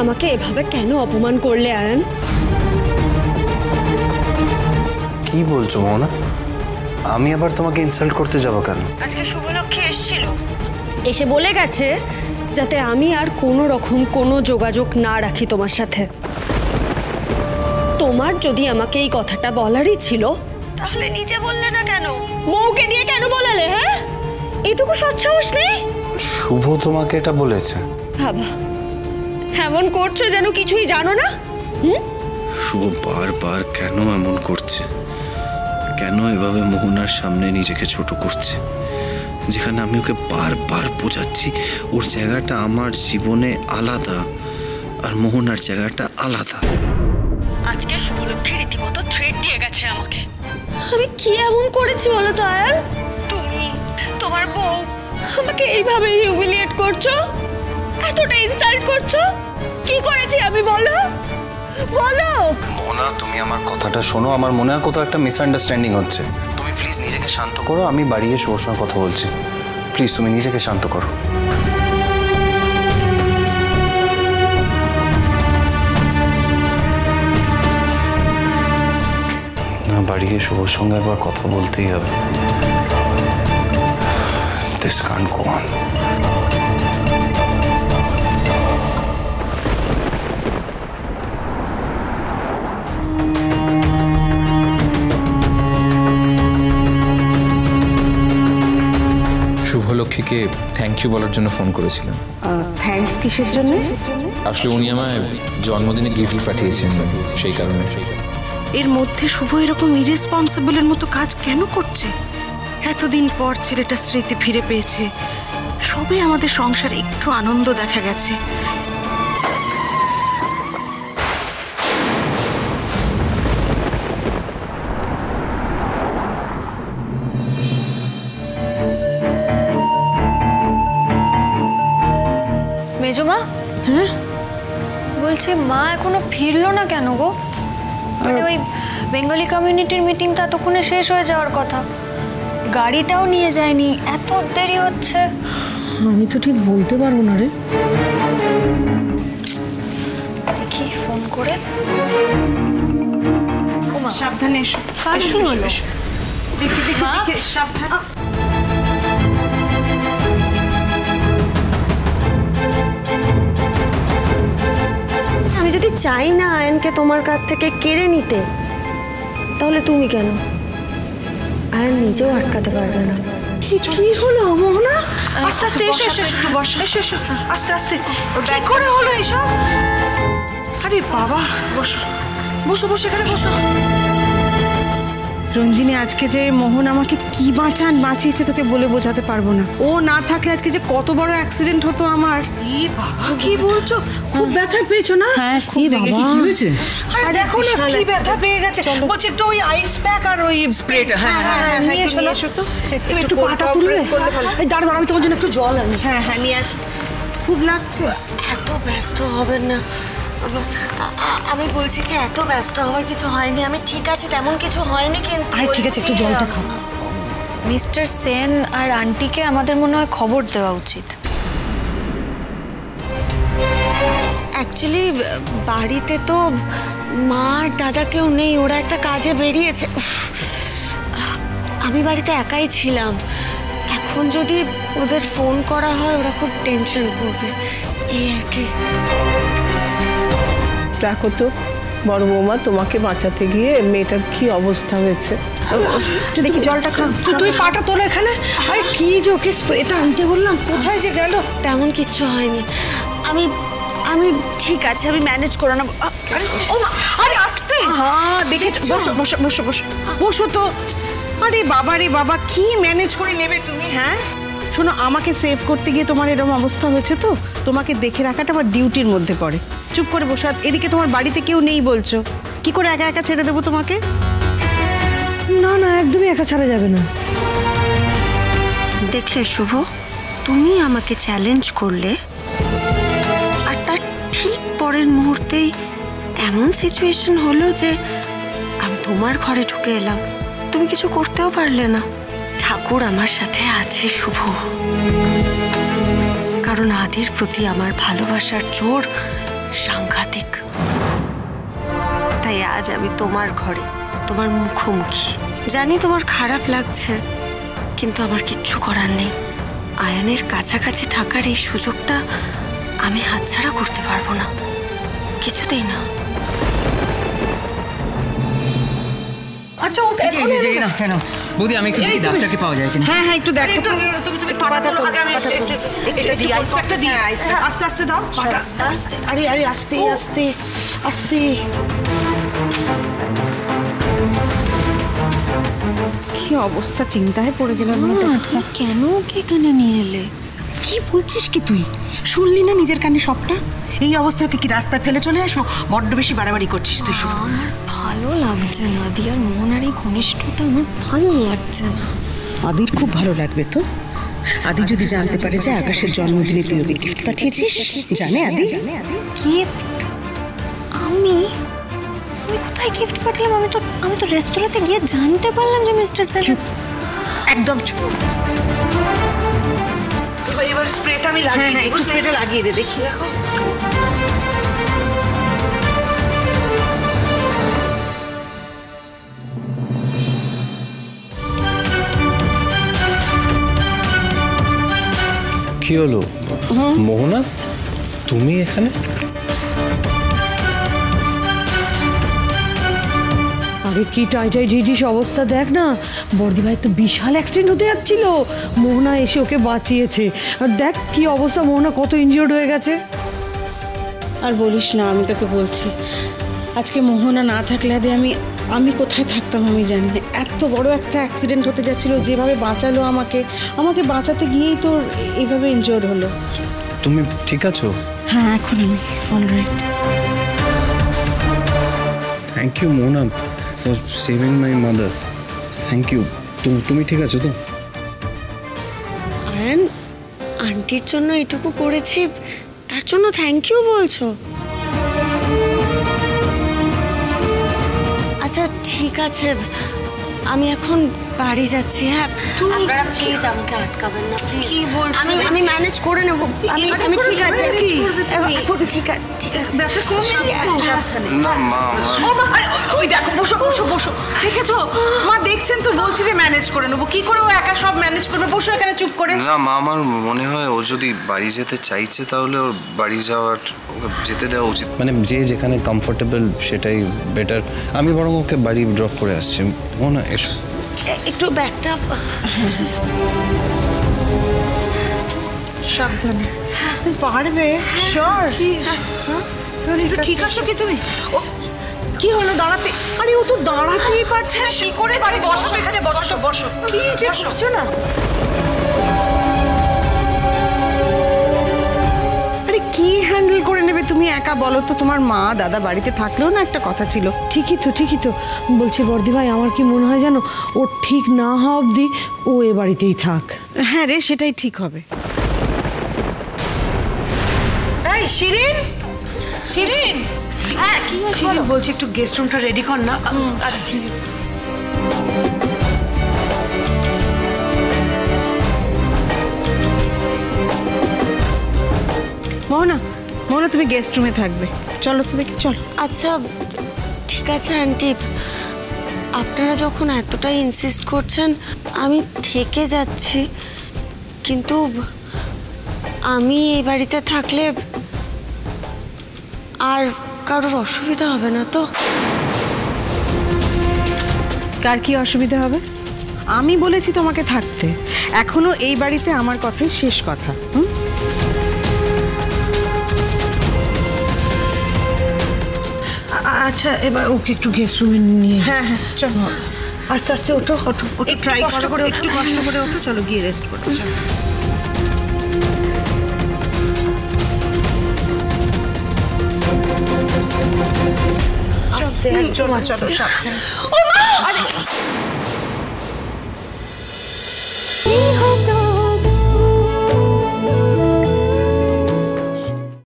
আমাকে এভাবে কেন অপমান করলে আয়ান? কি বলছো মোহনা? আমি আবার তোমাকে ইনসাল্ট করতে যাব কেন? আজকে শুভলক্ষ্মী এসেছিল, এসে বলে গেছে যাতে আমি আর কোনো রকম কোনো যোগাযোগ না রাখি তোমার সাথে। তোমার যদি আমাকে এই কথাটা বলারই ছিল তাহলে নিজে বললে না কেন? বউকে দিয়ে কেন বলালে? হ্যাঁ, এটুকু সৎসাহস নেই? শুভ তোমাকে এটা বলেছে? বাবা, এমন করছো যেন কিছুই জানো না। শুভ বারবার কেন এমন করছে? কেন এভাবে মোহনার সামনে নিজেকে ছোট করছে, যেখানে আমি ওকে বারবার বোঝাচ্ছি ওর জায়গাটা আমার জীবনে আলাদা আর মোহনার জায়গাটা আলাদা। আজকে শুভলক্ষ্মী রীতিমতো থ্রেট দিয়ে গেছে আমাকে। আমি কি এমন করেছি বলো তো আয়ান? তুমি, তোমার বউ আমাকে এইভাবে হিউমিলিয়েট করছো, এতটা ইনসাল্ট করছো। কি করেছি আমি বলো? বলো মোহনা, তুমি আমার কথাটা শোনো। আমার মনে হয় কোথাও একটা মিসআন্ডারস্ট্যান্ডিং হচ্ছে। তুমি প্লিজ নিজেকে শান্ত করো। আমি বাড়ি গিয়ে শুভর সঙ্গে কথা বলছি। প্লিজ তুমি নিজেকে শান্ত করো। বাড়ি গিয়ে শুভর সঙ্গে একবার কথা বলতেই হবে। This can't go on. শুভলক্ষ্মীকে থ্যাংক ইউ বলার জন্য ফোন করেছিলাম। থ্যাঙ্কস কিসের জন্য? আসলে উনি আমায় জন্মদিনে গিফট পাঠিয়েছেন, সেই কারণে। এর মধ্যে শুভ এরকম ইরেসপন্সিবলের মতো কাজ কেন করছে? এতদিন পর ছেলেটা স্মৃতি ফিরে পেয়েছে, সবে আমাদের সংসারে একটু আনন্দ দেখা গেছে। মেজমা, হ্যাঁ বলছি মা এখনো ফিরলো না কেন গো? মানে ওই বেঙ্গলি কমিউনিটির মিটিংটা এতক্ষণে শেষ হয়ে যাওয়ার কথা, গাড়িটাও নিয়ে যায়নি, এত দেরি হচ্ছে। আমি তো ঠিক বলতে পারবো না রে। দেখি ফোন করে। ওমা, সাবধানে এসো। কার কি হলো? দেখি দেখি মা? দেখি, সাবধান। আমি যদি চাই না আয়নকে তোমার কাছ থেকে কেড়ে নিতে, তাহলে তুমি কেন? আয়ন নিজেও আটকাতে পারবে না। কি হলো মোহনা? আস্তে আস্তে এসো এসো, একটু বসো। এসো এসো, আস্তে আস্তে। কি করে হলো এসব? আরে বাবা, বসো বসো বসো, এখানে বসো। রঞ্জিনী, আজকে যে মোহন আমাকে কি বাঁচিয়েছে তোকে বলে বোঝাতে পারবো না। ও না থাকলে আজকে যে কত বড় অ্যাক্সিডেন্ট হতো আমার। বাবা, কি বলছো? খুব ব্যথা পেয়েছো না? হ্যাঁ, খুব লেগেছে। কি হয়েছে? আরে দেখো না কি ব্যথা পেয়ে গেছে। বলছি একটু ওই আইস প্যাক আর ওই স্প্রেটা। হ্যাঁ হ্যাঁ হ্যাঁ, নিয়ে এসো তো। একটু পাটা তুলবে? এই দাঁড়া, আমি তোমার জন্য একটু জল আনি। হ্যাঁ হ্যাঁ, নিয়ে আছি। খুব লাগছে। এত ব্যস্ত হবেন না। আমি বলছি কি, এত ব্যস্ত হওয়ার কিছু হয়নি। আমি ঠিক আছে, তেমন কিছু হয়নি। কিন্তু আরে ঠিক আছে, একটু জলটা খাও। মিস্টার সেন আর আন্টিকে আমাদের মনে হয় খবর দেওয়া উচিত। অ্যাকচুয়ালি বাড়িতে তো মা আর দাদা কেউ নেই, ওরা একটা কাজে বেরিয়েছে। আমি বাড়িতে একাই ছিলাম। এখন যদি ওদের ফোন করা হয় ওরা খুব টেনশন করবে, এই আর কি। দেখো তো বড় বৌমা, তোমাকে বাঁচাতে গিয়ে মেয়েটার কি অবস্থা হয়েছে। দেখি জলটা খাও। তুই পাটা তোলো এখানে। আরে কি যে ওকে স্প্রেটা আনতে বললাম, কোথায় যে গেল? তেমন কিচ্ছু হয়নি। আমি আমি ঠিক আছে, আমি ম্যানেজ করে নেবো। আরে আস্তে। হ্যাঁ দেখে বসো বসো বসো বসো বসো তো। আরে বাবা রে বাবা, কি ম্যানেজ করে নেবে তুমি? হ্যাঁ শোনো, আমাকে সেভ করতে গিয়ে তোমার এরকম অবস্থা হয়েছে, তো তোমাকে দেখে রাখাটা আমার ডিউটির মধ্যে পড়ে। চুপ করে বসো। এদিকে তোমার বাড়িতে কেউ নেই বলছো, কি করে একা একা ছেড়ে দেবো তোমাকে? না না, একদমই একা ছাড়া যাবে না। দেখলে শুভ, তুমি আমাকে চ্যালেঞ্জ করলে আর তার ঠিক পরের মুহূর্তেই এমন সিচুয়েশন হলো যে আমি তোমার ঘরে ঢুকে এলাম, তুমি কিছু করতেও পারলে না। ঠাকুর আমার সাথে আছে শুভ, কারণ আদির প্রতি আমার ভালোবাসার জোর সাংঘাতিক। তাই আজ আমি তোমার ঘরে, তোমার মুখোমুখি। জানি তোমার খারাপ লাগছে, কিন্তু আমার কিচ্ছু করার নেই। আয়ানের কাছাকাছি থাকার এই সুযোগটা আমি হাতছাড়া করতে পারবো না, কিছুতেই না। আচ্ছা ওকে না কেন বৌদি, আমি একটু দেখি ডাক্তারকে পাওয়া যায় কিনা। হ্যাঁ হ্যাঁ একটু দেখো, তুমি পাটা তোলো, পাটা তোলো। এটা দি আইস প্যাকটা দি, আস্তে আস্তে দাও পাটা, আস্তে। আরে আরে আস্তে আস্তে আস্তে। কি অবস্থা, চিন্তায় পড়ে গেলাম। কেন ওকে এখানে নিয়ে এলে? কি বলছিস কি তুই? শুনলি না নিজের কানে সবটা? এই অবস্থায় ওকে কি রাস্তায় ফেলে চলে আসবো? বড্ড বেশি বাড়াবাড়ি করছিস তুই। শুভ, আমার ভালো লাগছে না। দিয়ার মোহনার এই ঘনিষ্ঠতা আমার ভালো লাগছে না। আদির খুব ভালো লাগবে তো। আদি যদি জানতে পারে যে আকাশের জন্মদিনে তুই ওকে গিফট পাঠিয়েছিস, জানে আদি? গিফট? আমি কোথায় গিফট পাঠালাম? আমি তো রেস্তোরাঁতে গিয়ে জানতে পারলাম যে মিস্টার সেন। একদম চুপ। এবার স্প্রেটা আমি লাগিয়ে দিই। একটু স্প্রেটা লাগিয়ে দে, দেখি। দেখো কি হলো মোহনা, তুমি এখানে? আরে কি টাইটাই ডিডিস অবস্থা দেখ না। বর্দি ভাই তো বিশাল অ্যাক্সিডেন্ট হতে যাচ্ছিল, মোহনা এসে ওকে বাঁচিয়েছে। আর দেখ কি অবস্থা, মোহনা কত ইনজিওর্ড হয়ে গেছে। আর বলিস না, আমি তোকে বলছি আজকে মোহনা না থাকলে আদি আমি কোথায় থাকতাম আমি জানি না। এত বড় একটা অ্যাক্সিডেন্ট হতে যাচ্ছিল, যেভাবে বাঁচালো আমাকে বাঁচাতে গিয়েই তোর এইভাবে ইনজিওর্ড হলো। তুমি ঠিক আছো? হ্যাঁ এখন আমি alright. Thank you Mohona for saving my mother. Thank you. তুমি ঠিক আছো তো? আয়ান, আন্টির জন্য এটুকু করেছি, তার জন্য থ্যাংক ইউ বলছো? আচ্ছা ঠিক আছে, আমি এখন বাড়ি যাচ্ছি। হ্যাঁ আপনারা প্লিজ আমাকে আটকাবেন না, প্লিজ। কি বলছো? আমি ম্যানেজ করে নেব। আমি ঠিক আছে, ঠিক আছে। না মা, ওই দেখো, বসো বসো বসো। দেখেছো মা, দেখছেন তো, বলছি যে ম্যানেজ করে নেবো। কি করে ও একা সব ম্যানেজ করবে? বসো এখানে চুপ করে। না মা, আমার মনে হয় ও যদি বাড়ি যেতে চাইছে তাহলে ওর বাড়ি যাওয়ার যেতে দেওয়া উচিত। মানে যে যেখানে কমফোর্টেবল সেটাই বেটার। আমি বরং ওকে বাড়ি ড্রপ করে আসছি। মোহনা এসো। একটু ব্যাগটা সাবধানে। পারবে? শিওর? ঠিক আছো কি তুমি? কি হলো দাঁড়াতে? আরে ও তো দাঁড়াতেই পারছে না, কি করে পারে? বসো এখানে, বসো বসো। কি যে করছো না? আরে কি হ্যান্ডেল করে নেবে তুমি একা, বলো তো? তোমার মা দাদা বাড়িতে থাকলেও না একটা কথা ছিল। ঠিকই তো বলছি বর্দি ভাই, আমার কি মনে হয় জানো, ও ঠিক না হওয়া অবধি ও এ বাড়িতেই থাক। হ্যাঁ রে, সেটাই ঠিক হবে। এই শিরিন, শিরিন। হ্যাঁ কি শিরিন বলছি, একটু গেস্ট রুমটা রেডি কর না। আচ্ছা ঠিক আছে। মোহনা তুমি গেস্ট রুমে থাকবে। চলো তো দেখি, চলো। আচ্ছা ঠিক আছে আন্টি, আপনারা যখন এতটাই ইনসিস্ট করছেন আমি থেকে যাচ্ছি, কিন্তু আমি এই বাড়িতে থাকলে আর কারোর অসুবিধা হবে না তো? কার কি অসুবিধা হবে? আমি বলেছি তোমাকে থাকতে। এখনো এই বাড়িতে আমার কথাই শেষ কথা। আচ্ছা এবার ওকে একটু গেস্ট রুমে নিয়ে। হ্যাঁ হ্যাঁ চলো, আস্তে আস্তে ওঠো ওঠো। ট্রাই কষ্ট করে, একটু কষ্ট করে ওঠো। চলো গিয়ে রেস্ট করো। চলো আস্তে, চলো চলো সাবধানে। ও মা! আরে